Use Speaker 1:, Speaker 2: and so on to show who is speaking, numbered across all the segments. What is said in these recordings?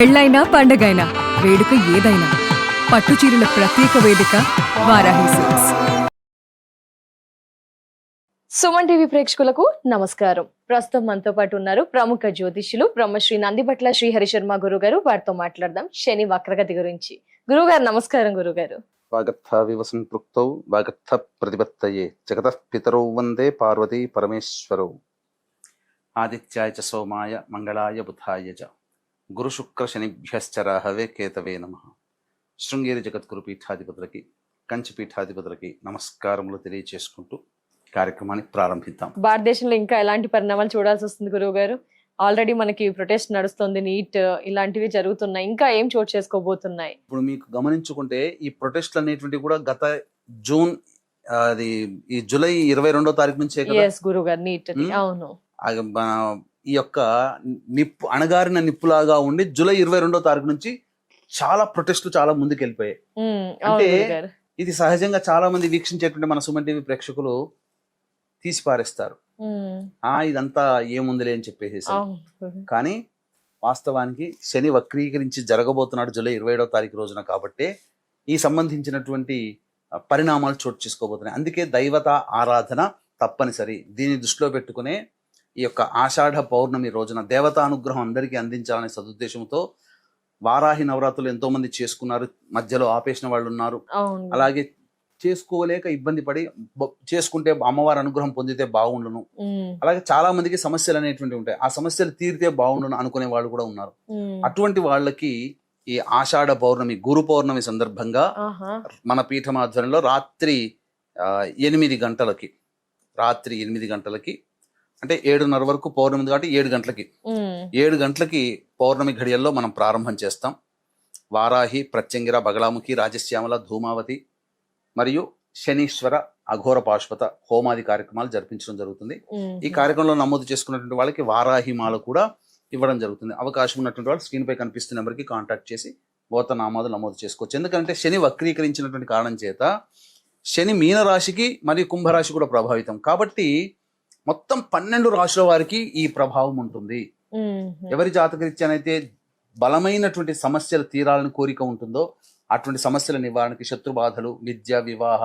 Speaker 1: పెళ్ళైనా పండగైనా వేడుక ఏదైనా పట్టుచీరల ప్రత్యేక వేదిక వారాహి సిల్క్స్.
Speaker 2: సుమన్ టీవీ ప్రేక్షకులకు నమస్కారం. ప్రస్తుతం మనతో పాటు ఉన్నారు ప్రముఖ జ్యోతిష్యులు బ్రహ్మశ్రీ నందిబట్ల శ్రీహరి శర్మ గురుగారు. వారితో మాట్లాడదాం శని వక్రగతి గురించి. గురుగారు నమస్కారం. గురుగారు
Speaker 3: వాగర్థ వివసంపృక్తౌ వాగర్థ ప్రతిపత్తయే జగతః పితరౌ వందే పార్వతీ పరమేశ్వరౌ. ఆదిత్యాయ చ సోమాయ మంగళాయ బుధాయ చ గురు శుక్ర శనిభ్యశ్చ రాహవే కేతవే నమః. శృంగేరి జగద్గురు పీఠాధిపతులకి కంచి పీఠాధిపతులకి నమస్కారములు తెలియచేసుకుంటూ కార్యక్రమాన్ని ప్రారంభిద్దాం.
Speaker 2: భారతదేశంలో ఇంకా ఎలాంటి పరిణామాలు చూడాల్సి వస్తుంది గురువు గారు? ఆల్రెడీ మనకి ప్రొటెస్ట్ నడుస్తుంది, నీట్ ఇలాంటివి జరుగుతున్నాయి, ఇంకా ఏం చోటు చేసుకోబోతున్నాయి?
Speaker 3: ఇప్పుడు మీకు గమనించుకుంటే ఈ ప్రొటెస్ట్లు అనేటువంటివి కూడా గత జూన్ అది ఈ జూలై 22వ తారీఖు నుంచే కదా
Speaker 2: గురువు గారు నీట్. అవును,
Speaker 3: ఈ యొక్క నిప్పు అణగారిన నిప్పులాగా ఉండి జూలై 22వ తారీఖు నుంచి చాలా ప్రొటెస్ట్లు చాలా ముందుకు వెళ్ళిపోయాయి. అంటే ఇది సహజంగా చాలా మంది వీక్షించేటువంటి మన సుమన్ టీవీ ప్రేక్షకులు తీసి పారేస్తారు, ఇదంతా ఏముందిలే అని చెప్పేసి. కానీ వాస్తవానికి శని వక్రీకరించి జరగబోతున్నాడు జూలై 27వ తారీఖు రోజున. కాబట్టి ఈ సంబంధించినటువంటి పరిణామాలు చోటు చేసుకోబోతున్నాయి. అందుకే దైవత ఆరాధన తప్పనిసరి. దీన్ని దృష్టిలో పెట్టుకునే ఈ యొక్క ఆషాఢ పౌర్ణమి రోజున దేవతా అనుగ్రహం అందరికీ అందించాలనే సదుద్దేశంతో వారాహి నవరాత్రులు ఎంతో మంది చేసుకున్నారు, మధ్యలో ఆపేసిన వాళ్ళు ఉన్నారు. అలాగే చేసుకోలేక ఇబ్బంది పడి చేసుకుంటే అమ్మవారి అనుగ్రహం పొందితే బాగుండును, అలాగే చాలా మందికి సమస్యలు అనేటువంటివి ఉంటాయి, ఆ సమస్యలు తీరితే బాగుండును అనుకునే వాళ్ళు కూడా ఉన్నారు. అటువంటి వాళ్ళకి ఈ ఆషాఢ పౌర్ణమి గురు పౌర్ణమి సందర్భంగా మన పీఠం ఆధ్వర్యంలో రాత్రి 8 గంటలకి అంటే 7:30 వరకు పౌర్ణమి కాబట్టి 7 గంటలకి పౌర్ణమి ఘడియల్లో మనం ప్రారంభం చేస్తాం. వారాహి, ప్రత్యంగిర, బగళాముఖి, రాజశ్యామల, ధూమావతి మరియు శనీశ్వర అఘోర పాశుపత హోమాది కార్యక్రమాలు జరిపించడం జరుగుతుంది. ఈ కార్యక్రమంలో నమోదు చేసుకున్నటువంటి వాళ్ళకి వారాహి మాల కూడా ఇవ్వడం జరుగుతుంది. అవకాశం ఉన్నటువంటి వాళ్ళు స్క్రీన్ పై కనిపిస్తున్న నెంబర్కి కాంటాక్ట్ చేసి గోత్రనామాలు నమోదు చేసుకోవచ్చు. ఎందుకంటే శని వక్రీకరించినటువంటి కారణం చేత శని మీనరాశికి మరియు కుంభరాశి కూడా ప్రభావితం కాబట్టి మొత్తం 12 రాశుల వారికి ఈ ప్రభావం ఉంటుంది. ఎవరి జాతకరీత్యానైతే బలమైనటువంటి సమస్యలు తీరాలని కోరిక ఉంటుందో అటువంటి సమస్యల నివారణకి, శత్రు బాధలు, విద్య, వివాహ,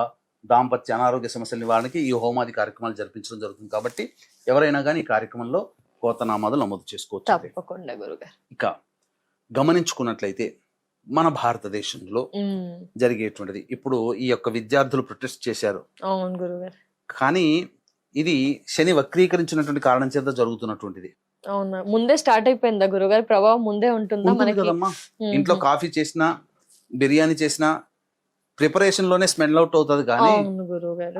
Speaker 3: దాంపత్య, అనారోగ్య సమస్యల నివారణకి ఈ హోమాది కార్యక్రమాలు జరిపించడం జరుగుతుంది. కాబట్టి ఎవరైనా కానీ ఈ కార్యక్రమంలో గోత్రనామాలు నమోదు చేసుకోవచ్చు. ఇక గమనించుకున్నట్లయితే మన భారతదేశంలో జరిగేటువంటిది ఇప్పుడు ఈ యొక్క విద్యార్థులు ప్రొటెస్ట్ చేశారు. కానీ ఇది శని వక్రీకరించినటువంటి కారణం చేత జరుగుతున్నటువంటిది.
Speaker 2: అవునా, ముందే స్టార్ట్ అయిపోయిందా గురుగారు? ప్రభావం ముందే ఉంటుందా మనకి?
Speaker 3: కదమ్మా, ఇంట్లో కాఫీ చేసినా బిర్యానీ చేసినా ప్రిపరేషన్ లోనే స్మెల్ అవుట్ అవుతుంది. కానీ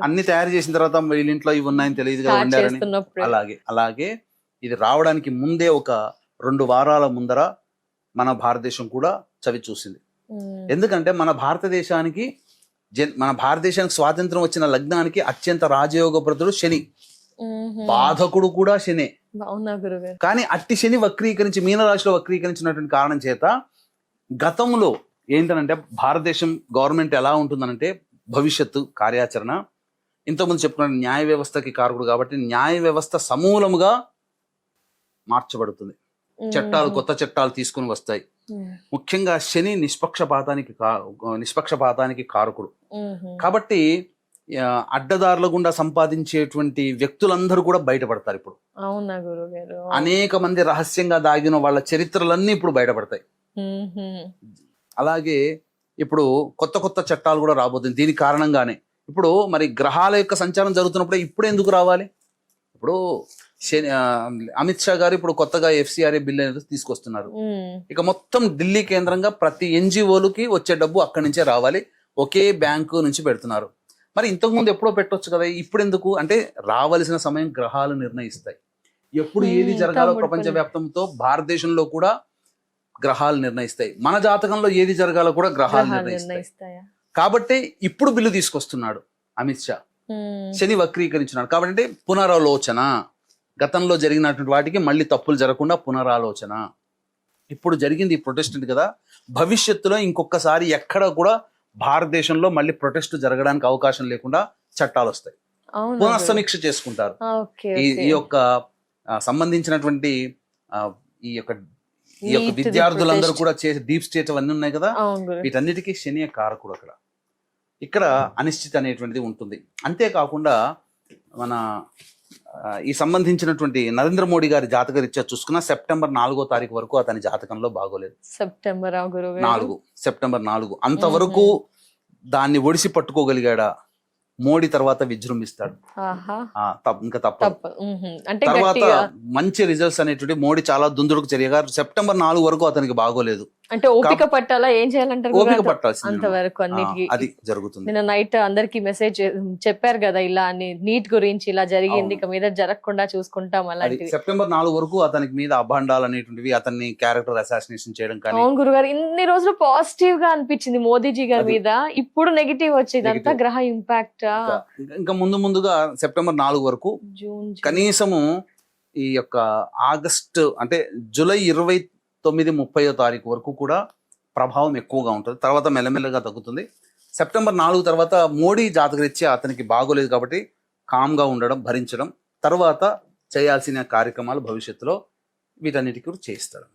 Speaker 3: అన్ని తయారు చేసిన తర్వాత వీళ్ళ ఇంట్లో ఇవి ఉన్నాయని తెలియదు కదా వండారని. అలాగే ఇది రావడానికి ముందే ఒక 2 వారాల ముందర మన భారతదేశం కూడా చవి చూసింది. ఎందుకంటే మన భారతదేశానికి స్వాతంత్రం వచ్చిన లగ్నానికి అత్యంత రాజయోగప్రదుడు శని, బాధకుడు కూడా శనే. కానీ అట్టి శని వక్రీకరించి మీనరాశిలో వక్రీకరించినటువంటి కారణం చేత గతంలో ఏంటనంటే భారతదేశం గవర్నమెంట్ ఎలా ఉంటుందనంటే భవిష్యత్తు కార్యాచరణ ఇంతకుముందు చెప్పుకున్న న్యాయ వ్యవస్థకి కారకుడు కాబట్టి న్యాయ వ్యవస్థ సమూలముగా మార్చబడుతుంది. కొత్త చట్టాలు తీసుకుని వస్తాయి. ముఖ్యంగా శని నిష్పక్షపాతానికి కారకుడు కాబట్టి అడ్డదారుల గుండా సంపాదించేటువంటి వ్యక్తులందరూ కూడా బయటపడతారు. ఇప్పుడు అనేక మంది రహస్యంగా దాగిన వాళ్ళ చరిత్రలన్నీ ఇప్పుడు బయటపడతాయి. అలాగే ఇప్పుడు కొత్త చట్టాలు కూడా రాబోతుంది. దీని కారణంగానే ఇప్పుడు మరి గ్రహాల యొక్క సంచారం జరుగుతున్నప్పుడు ఇప్పుడు ఎందుకు రావాలి? ఇప్పుడు అమిత్ షా గారు ఇప్పుడు కొత్తగా FCRA బిల్ అనేది తీసుకొస్తున్నారు. ఇక మొత్తం ఢిల్లీ కేంద్రంగా ప్రతి NGOలకి వచ్చే డబ్బు అక్కడి నుంచే రావాలి, ఒకే బ్యాంకు నుంచి పెడుతున్నారు. మరి ఇంతకుముందు ఎప్పుడో పెట్టొచ్చు కదా, ఇప్పుడు ఎందుకు అంటే రావలసిన సమయం గ్రహాలు నిర్ణయిస్తాయి. ఎప్పుడు ఏది జరగాలో ప్రపంచవ్యాప్తంతో భారతదేశంలో కూడా గ్రహాలు నిర్ణయిస్తాయి. మన జాతకంలో ఏది జరగాలో కూడా గ్రహాలు నిర్ణయిస్తాయి. కాబట్టి ఇప్పుడు బిల్లు తీసుకొస్తున్నాడు అమిత్ షా, శని వక్రీకరించినాడు. కాబట్టి పునరాలోచన, గతంలో జరిగినటువంటి వాటికి మళ్ళీ తప్పులు జరగకుండా పునరాలోచన. ఇప్పుడు జరిగింది ఈ ప్రొటెస్ట్ కదా, భవిష్యత్తులో ఇంకొకసారి ఎక్కడ కూడా భారతదేశంలో మళ్ళీ ప్రొటెస్ట్ జరగడానికి అవకాశం లేకుండా చట్టాలు వస్తాయి, పునఃసమీక్ష చేసుకుంటారు. ఈ యొక్క సంబంధించినటువంటి ఈ యొక్క ఈ యొక్క
Speaker 2: Neat ది
Speaker 3: విద్యార్థులందరూ
Speaker 2: protest.
Speaker 3: కూడా చేసే డీప్ స్టేట్ అవన్నీ ఉన్నాయి కదా,
Speaker 2: అవును గురు.
Speaker 3: వీటన్నిటికీ శని కారకుడు అక్కడ. ఇక్కడ అనిశ్చితి అనేటువంటిది ఉంటుంది. అంతేకాకుండా మన ఈ సంబంధించినటువంటి నరేంద్ర మోడీ గారి జాతక రీత్యా చూసుకున్న సెప్టెంబర్ 4వ తారీఖు వరకు అతని జాతకంలో బాగోలేదు.
Speaker 2: సెప్టెంబర్ గురువు గారు.
Speaker 3: సెప్టెంబర్ 4 అంతవరకు దాన్ని ఒడిసి పట్టుకోగలిగాడా, మోడీ తర్వాత విజృంభిస్తాడు.
Speaker 2: ఆహా.
Speaker 3: ఇంకా తప్పదు.
Speaker 2: తప్ప అంటే
Speaker 3: తర్వాత
Speaker 2: గట్టిగా
Speaker 3: మంచి రిజల్ట్స్ అనేటువంటి మోడీ చాలా దుందుడుకు చర్యగా సెప్టెంబర్ 4 వరకు అతనికి బాగోలేదు.
Speaker 2: అంటే ఓపిక పట్టాలా, ఏం చేయాలంటారు
Speaker 3: ఓపిక
Speaker 2: గురుగారు?
Speaker 3: పట్టాల్సింది.
Speaker 2: అంతవరకు అన్నిటికీ
Speaker 3: అది జరుగుతుంది.
Speaker 2: నిన్న నైట్ అందరికి మెసేజ్ చెప్పారు కదా, ఇలా అని నీట్ గురించి ఇలా జరిగింది,
Speaker 3: అవును.
Speaker 2: ఇక మీద జరగకుండా చూసుకుంటాం
Speaker 3: అది
Speaker 2: అలాంటివి.
Speaker 3: సెప్టెంబర్ 4 వరకు అతనికి మీద అభాండాలు అనేటువంటివి, అతన్ని క్యారెక్టర్ అసాసినేషన్ చేయడం కానీ,
Speaker 2: అవును గురుగారు, ఇన్ని రోజులు పాజిటివ్ గా అనిపించింది మోదీజీ గారి
Speaker 3: అది.
Speaker 2: మీద, ఇప్పుడు నెగిటివ్ వచ్చేదంతా
Speaker 3: Negative.
Speaker 2: గ్రహ ఇంపాక్ట్.
Speaker 3: ఇంకా ముందుగా సెప్టెంబర్ 4 వరకు
Speaker 2: జూన్
Speaker 3: కనీసము ఈ యొక్క ఆగస్టు అంటే జూలై 29, 30వ తారీఖు వరకు కూడా ప్రభావం ఎక్కువగా ఉంటుంది. తర్వాత మెల్లమెల్లగా తగ్గుతుంది. సెప్టెంబర్ 4 తర్వాత మోడీ జాతకరీత్యా అతనికి బాగోలేదు కాబట్టి కామ్గా ఉండడం, భరించడం, తర్వాత చేయాల్సిన కార్యక్రమాలు భవిష్యత్తులో వీటన్నిటికీ కూడా చేయిస్తాడు.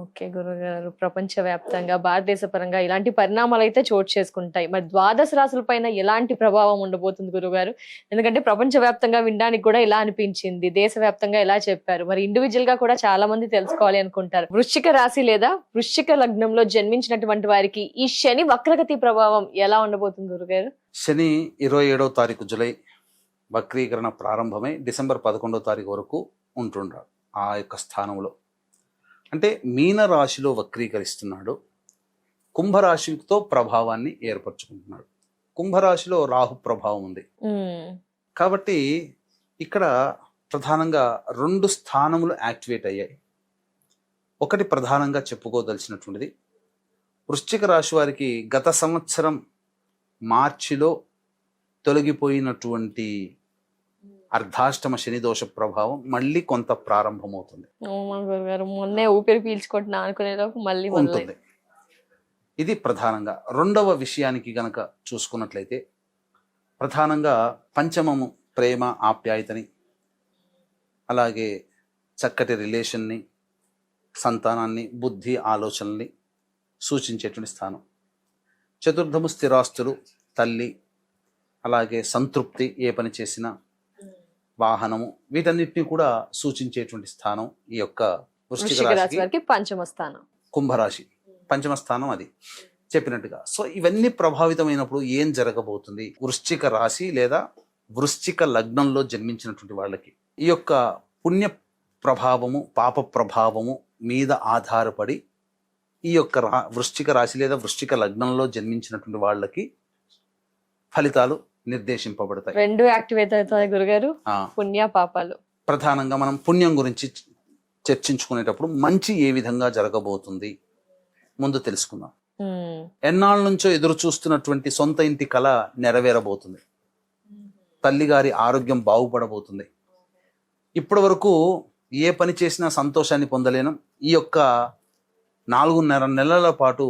Speaker 2: ఓకే గురుగారు, ప్రపంచ వ్యాప్తంగా భారతదేశ పరంగా ఇలాంటి పరిణామాలు అయితే చోటు చేసుకుంటాయి. మరి ద్వాదశ రాశుల పైన ఎలాంటి ప్రభావం ఉండబోతుంది గురుగారు? ఎందుకంటే ప్రపంచ వ్యాప్తంగా వినడానికి కూడా ఇలా అనిపించింది, దేశవ్యాప్తంగా ఎలా చెప్పారు, మరి ఇండివిజువల్ గా కూడా చాలా మంది తెలుసుకోవాలి అనుకుంటారు. వృశ్చిక రాశి లేదా వృశ్చిక లగ్నంలో జన్మించినటువంటి వారికి ఈ శని వక్రగతి ప్రభావం ఎలా ఉండబోతుంది గురుగారు?
Speaker 3: శని 27వ తారీఖు జూలై వక్రీకరణ ప్రారంభమై డిసెంబర్ 11వ తారీఖు వరకు ఉంటుండ్రాడు ఆ యొక్క స్థానంలో. అంటే మీన రాశిలో వక్రీకరిస్తున్నాడు, కుంభరాశితో ప్రభావాన్ని ఏర్పరచుకుంటున్నాడు. కుంభరాశిలో రాహు ప్రభావం ఉంది కాబట్టి ఇక్కడ ప్రధానంగా 2 స్థానములు యాక్టివేట్ అయ్యాయి. ఒకటి ప్రధానంగా చెప్పుకోదలిచినటువంటిది, వృశ్చిక రాశి వారికి గత సంవత్సరం మార్చిలో తొలగిపోయినటువంటి అర్ధాష్టమ శని దోష ప్రభావం మళ్ళీ కొంత ప్రారంభమవుతుంది.
Speaker 2: గురుగారు మొన్నే ఊపిరి పీల్చుకుంటున్నా అనుకునేలోపు మళ్ళీ
Speaker 3: ఉంటుంది. ఇది ప్రధానంగా. రెండవ విషయానికి గనక చూసుకున్నట్లయితే ప్రధానంగా పంచమము ప్రేమ ఆప్యాయతని, అలాగే చక్కటి రిలేషన్ని, సంతానాన్ని, బుద్ధి ఆలోచనల్ని సూచించేటువంటి స్థానం. చతుర్థము స్థిరాస్తులు, తల్లి, అలాగే సంతృప్తి, ఏ పని చేసినా, వాహనము, వీటన్నిటిని కూడా సూచించేటువంటి స్థానం ఈ యొక్క వృశ్చిక
Speaker 2: రాశి
Speaker 3: రాశికి.
Speaker 2: వారికి పంచమ స్థానం,
Speaker 3: కుంభరాశి పంచమ స్థానం అది చెప్పినట్టుగా. సో ఇవన్నీ ప్రభావితమైనప్పుడు ఏం జరగబోతుంది? వృశ్చిక రాశి లేదా వృశ్చిక లగ్నంలో జన్మించినటువంటి వాళ్ళకి ఈ యొక్క పుణ్య ప్రభావము, పాప ప్రభావము మీద ఆధారపడి ఈ యొక్క వృశ్చిక రాశి లేదా వృశ్చిక లగ్నంలో జన్మించినటువంటి వాళ్ళకి ఫలితాలు నిర్దేశింపబడతాయి.
Speaker 2: 2 యాక్టివేట్ అవుతాయి గురుగారు,
Speaker 3: ఆ,
Speaker 2: పుణ్య పాపాలు.
Speaker 3: ప్రధానంగా మనం పుణ్యం గురించి చర్చించుకునేటప్పుడు మంచి ఏ విధంగా జరగబోతుంది ముందు తెలుసుకుందాం. ఎన్నాళ్ళ నుంచో ఎదురు చూస్తున్నటువంటి సొంత ఇంటి కళ నెరవేరబోతుంది. తల్లిగారి ఆరోగ్యం బాగుపడబోతుంది. ఇప్పటి వరకు ఏ పని చేసినా సంతోషాన్ని పొందలేను, ఈ యొక్క 4.5 నెలల పాటు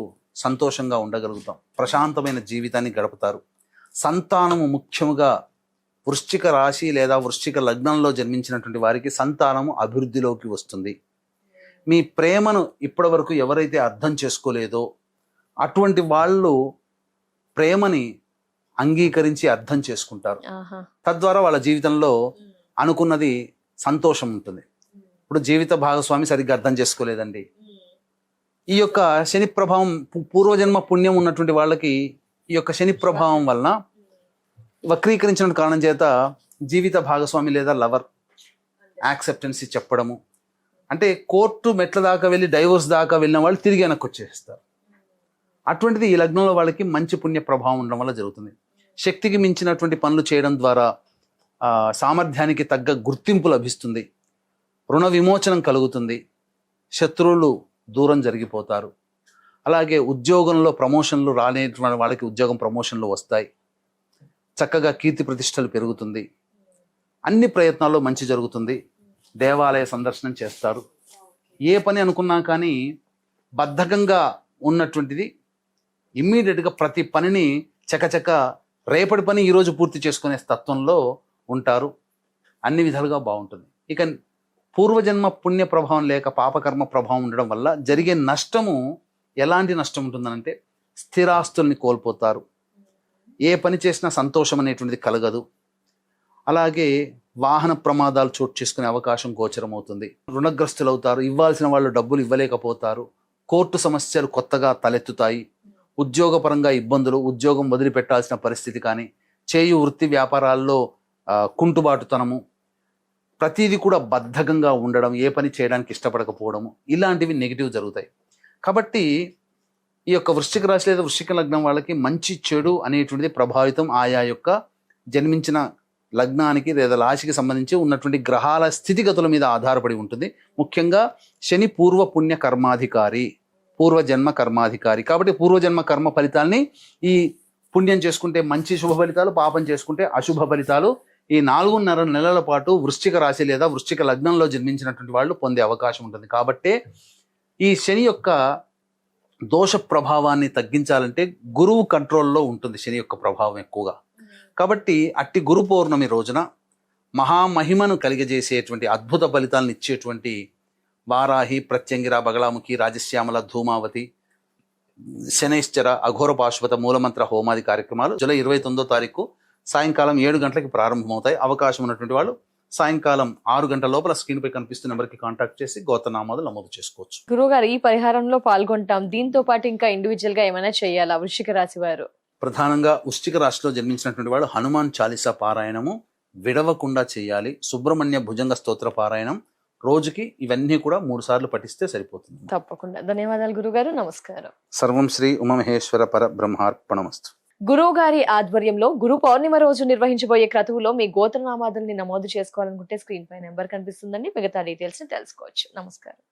Speaker 3: సంతోషంగా ఉండగలుగుతాం, ప్రశాంతమైన జీవితాన్ని గడుపుతారు. సంతానము ముఖ్యముగా వృశ్చిక రాశి లేదా వృశ్చిక లగ్నంలో జన్మించినటువంటి వారికి సంతానము అభివృద్ధిలోకి వస్తుంది. మీ ప్రేమను ఇప్పటి వరకు ఎవరైతే అర్థం చేసుకోలేదో అటువంటి వాళ్ళు ప్రేమని అంగీకరించి అర్థం చేసుకుంటారు. తద్వారా వాళ్ళ జీవితంలో అనుకున్నది సంతోషం ఉంటుంది. ఇప్పుడు జీవిత భాగస్వామి సరిగ్గా అర్థం చేసుకోలేదండి. ఈ యొక్క శని ప్రభావం, పూర్వజన్మ పుణ్యం ఉన్నటువంటి వాళ్ళకి ఈ యొక్క శని ప్రభావం వలన వక్రీకరించిన కారణం చేత జీవిత భాగస్వామి లేదా లవర్ యాక్సెప్టెన్సీ చెప్పడము, అంటే కోర్టు మెట్ల దాకా వెళ్ళి డైవోర్స్ దాకా వెళ్ళిన వాళ్ళు తిరిగి వెనక్కి వచ్చేస్తారు. అటువంటిది ఈ లగ్నంలో వాళ్ళకి మంచి పుణ్య ప్రభావం ఉండడం వల్ల జరుగుతుంది. శక్తికి మించినటువంటి పనులు చేయడం ద్వారా సామర్థ్యానికి తగ్గ గుర్తింపు లభిస్తుంది, రుణ విమోచనం కలుగుతుంది, శత్రువులు దూరం జరిగిపోతారు. అలాగే ఉద్యోగంలో ప్రమోషన్లు రాలేటువంటి వాళ్ళకి ఉద్యోగం ప్రమోషన్లు వస్తాయి. చక్కగా కీర్తి ప్రతిష్టలు పెరుగుతుంది. అన్ని ప్రయత్నాల్లో మంచి జరుగుతుంది. దేవాలయ సందర్శనం చేస్తారు. ఏ పని అనుకున్నా కానీ బద్ధకంగా ఉన్నటువంటిది ఇమ్మీడియట్గా ప్రతి పనిని చకచక రేపటి పని ఈరోజు పూర్తి చేసుకునే తత్వంలో ఉంటారు. అన్ని విధాలుగా బాగుంటుంది. ఇక పూర్వజన్మ పుణ్య ప్రభావం లేక పాపకర్మ ప్రభావం ఉండడం వల్ల జరిగే నష్టము ఎలాంటి నష్టం ఉంటుందనంటే స్థిరాస్తుల్ని కోల్పోతారు, ఏ పని చేసినా సంతోషం అనేటువంటిది కలగదు, అలాగే వాహన ప్రమాదాలు చోటు చేసుకునే అవకాశం గోచరమవుతుంది, రుణగ్రస్తులు అవుతారు, ఇవ్వాల్సిన వాళ్ళు డబ్బులు ఇవ్వలేకపోతారు, కోర్టు సమస్యలు కొత్తగా తలెత్తుతాయి, ఉద్యోగపరంగా ఇబ్బందులు, ఉద్యోగం వదిలిపెట్టాల్సిన పరిస్థితి కానీ, చేయు వృత్తి వ్యాపారాల్లో కుంటుబాటుతనము, ప్రతిదీ కూడా బద్ధకంగా ఉండడం, ఏ పని చేయడానికి ఇష్టపడకపోవడము, ఇలాంటివి నెగిటివ్ జరుగుతాయి. కాబట్టి ఈ యొక్క వృశ్చిక రాశి లేదా వృశ్చిక లగ్నం వాళ్ళకి మంచి చెడు అనేటువంటిది ప్రభావితం ఆయా యొక్క జన్మించిన లగ్నానికి లేదా రాశికి సంబంధించి ఉన్నటువంటి గ్రహాల స్థితిగతుల మీద ఆధారపడి ఉంటుంది. ముఖ్యంగా శని పూర్వ పుణ్య కర్మాధికారి, పూర్వజన్మ కర్మాధికారి. కాబట్టి పూర్వజన్మ కర్మ ఫలితాల్ని ఈ పుణ్యం చేసుకుంటే మంచి శుభ ఫలితాలు, పాపం చేసుకుంటే అశుభ ఫలితాలు ఈ 4.5 నెలల పాటు వృశ్చిక రాశి లేదా వృశ్చిక లగ్నంలో జన్మించినటువంటి వాళ్ళు పొందే అవకాశం ఉంటుంది. కాబట్టే ఈ శని యొక్క దోష ప్రభావాన్ని తగ్గించాలంటే గురువు కంట్రోల్లో ఉంటుంది శని యొక్క ప్రభావం ఎక్కువగా. కాబట్టి అట్టి గురు పౌర్ణమి రోజున మహామహిమను కలిగజేసేటువంటి అద్భుత ఫలితాలను ఇచ్చేటువంటి వారాహి, ప్రత్యంగిర, బగళాముఖి, రాజశ్యామల, ధూమావతి, శనైశ్చర, అఘోర పాశుపత మూలమంత్ర హోమాది కార్యక్రమాలు జూలై 29వ తారీఖు సాయంకాలం 7 గంటలకి ప్రారంభమవుతాయి. అవకాశం ఉన్నటువంటి వాళ్ళు సాయంకాలం 6 గంటల లోపల స్క్రీన్ పై కనిపిస్తున్న నెంబర్కి కాంటాక్ట్ చేసి గోత్రనామాలు నమోదు చేసుకోవచ్చు.
Speaker 2: గురువుగారు, ఈ పరిహారంలో పాల్గొంటాం, దీంతో పాటు ఇంకా ఇండివిజువల్ గా ఏమైనా చేయాలా వృశ్చిక రాశి వారు?
Speaker 3: ప్రధానంగా వృశ్చిక రాశిలో జన్మించినటువంటి వాళ్ళు హనుమాన్ చాలీసా పారాయణము విడవకుండా చేయాలి. సుబ్రహ్మణ్య భుజంగ స్తోత్ర పారాయణం రోజుకి ఇవన్నీ కూడా 3 సార్లు పఠిస్తే సరిపోతుంది.
Speaker 2: తప్పకుండా. ధన్యవాదాలు గురుగారు. నమస్కారం.
Speaker 3: సర్వం శ్రీ ఉమామహేశ్వర పర బ్రహ్మార్పణమస్తు.
Speaker 2: గురువు గారి ఆధ్వర్యంలో గురు పౌర్ణిమ రోజు నిర్వహించబోయే క్రతువులో మీ గోత్రనామాదుల్ని నమోదు చేసుకోవాలనుకుంటే స్క్రీన్ పై నెంబర్ కనిపిస్తుందండి. మిగతా డీటెయిల్స్ ని తెలుసుకోవచ్చు. నమస్కారం.